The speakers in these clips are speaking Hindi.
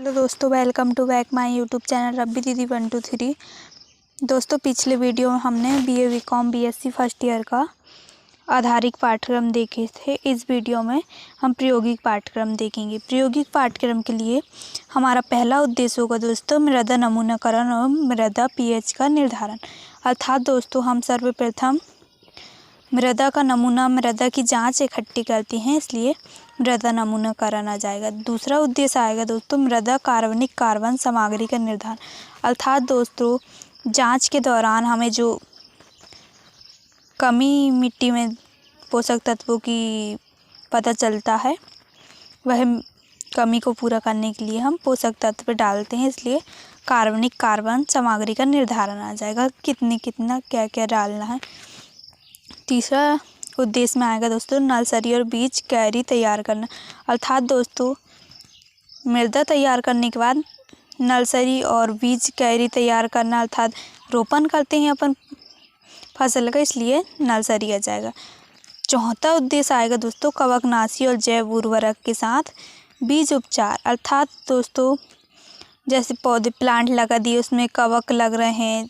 हेलो दोस्तों, welcome to back my YouTube channel Rabbi Didi 123। दोस्तों, पिछले वीडियो में हमने BA BCom BSc first year का आधारिक पाठ्यक्रम देखे थे। इस वीडियो में हम प्रायोगिक पाठ्यक्रम देखेंगे। प्रायोगिक पाठ्यक्रम के लिए हमारा पहला उद्देश्य होगा दोस्तों मृदा नमूनाकरण और मृदा पीएच का निर्धारण। अर्थात दोस्तों, हम सर्वप्रथम मृदा का नमूना मृदा की जांच इकट्ठी करती हैं, इसलिए मृदा नमूनाकरण आ जाएगा। दूसरा उद्देश्य आएगा दोस्तों मृदा कार्बनिक कार्बन सामग्री का निर्धारण। अर्थात दोस्तों, जांच के दौरान हमें जो कमी मिट्टी में पोषक तत्वों की पता चलता है, वह कमी को पूरा करने के लिए हम पोषक तत्व डालते हैं, इसलिए कार्बनिक कार्बन सामग्री का निर्धारण आ जाएगा, कितना क्या क्या डालना है। तीसरा उद्देश्य में आएगा दोस्तों नर्सरी और बीज क्यारी तैयार करना। अर्थात दोस्तों, मृदा तैयार करने के बाद नर्सरी और बीज क्यारी तैयार करना, अर्थात रोपण करते हैं अपन फसल का, इसलिए नर्सरी आ जाएगा। चौथा उद्देश्य आएगा दोस्तों कवकनाशी और जैव उर्वरक के साथ बीज उपचार। अर्थात दोस्तों, जैसे पौधे प्लांट लगा दिए, उसमें कवक लग रहे हैं,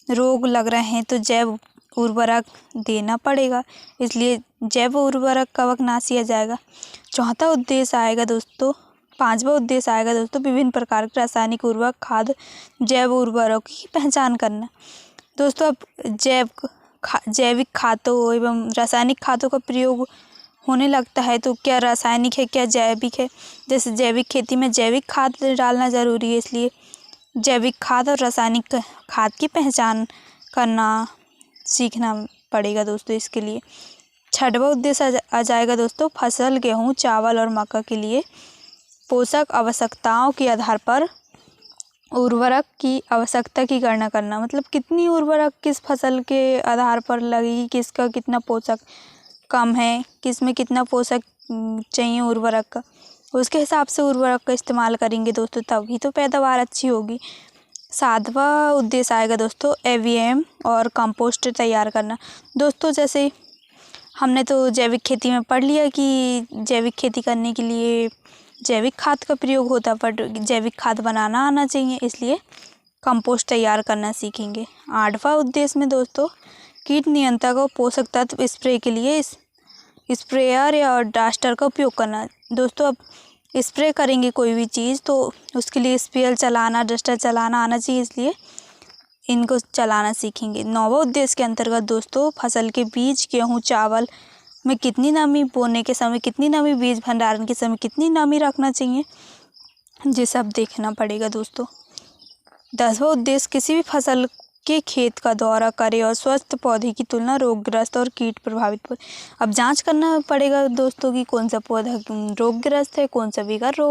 रोग लग रहे हैं, तो जैव उर्वरक देना पड़ेगा, इसलिए जैव उर्वरक कवकनाशी आ जाएगा। चौथा उद्देश्य आएगा दोस्तों पांचवा उद्देश्य आएगा दोस्तों विभिन्न प्रकार के रासायनिक उर्वरक खाद जैव उर्वरकों की पहचान करना। दोस्तों, अब जैविक खादों एवं रासायनिक खादों का प्रयोग होने लगता है, तो क्या रासायनिक है क्या जैविक है। जैसे जैविक खेती में जैविक खाद डालना ज़रूरी है, इसलिए जैविक खाद और रासायनिक खाद की पहचान करना सीखना पड़ेगा दोस्तों। इसके लिए छठवां उद्देश्य आ जाएगा दोस्तों फसल गेहूँ चावल और मक्का के लिए पोषक आवश्यकताओं के आधार पर उर्वरक की आवश्यकता की गणना करना। मतलब कितनी उर्वरक किस फसल के आधार पर लगेगी, किसका कितना पोषक कम है, किस में कितना पोषक चाहिए उर्वरक का, उसके हिसाब से उर्वरक का इस्तेमाल करेंगे दोस्तों, तभी तो पैदावार अच्छी होगी। सातवां उद्देश्य आएगा दोस्तों एवीएम और कंपोस्ट तैयार करना। दोस्तों, जैसे हमने तो जैविक खेती में पढ़ लिया कि जैविक खेती करने के लिए जैविक खाद का प्रयोग होता है, पर जैविक खाद बनाना आना चाहिए, इसलिए कंपोस्ट तैयार करना सीखेंगे। आठवां उद्देश्य में दोस्तों कीट नियंत्रण और पोषक तत्व स्प्रे के लिए स्प्रेयर या डस्टर का उपयोग करना। दोस्तों, अब स्प्रे करेंगे कोई भी चीज़ तो उसके लिए स्प्रेयर चलाना डस्टर चलाना आना चाहिए, इसलिए इनको चलाना सीखेंगे। नौवां उद्देश्य के अंतर्गत दोस्तों फसल के बीज गेहूँ चावल में कितनी नमी, बोने के समय कितनी नमी, बीज भंडारण के समय कितनी नमी रखना चाहिए, ये सब देखना पड़ेगा दोस्तों। 10वां उद्देश्य किसी भी फसल के खेत का दौरा करे और स्वस्थ पौधे की तुलना रोगग्रस्त और कीट प्रभावित। अब जांच करना पड़ेगा दोस्तों कि कौन सा पौधा रोगग्रस्त है, कौन सा बगैर रोग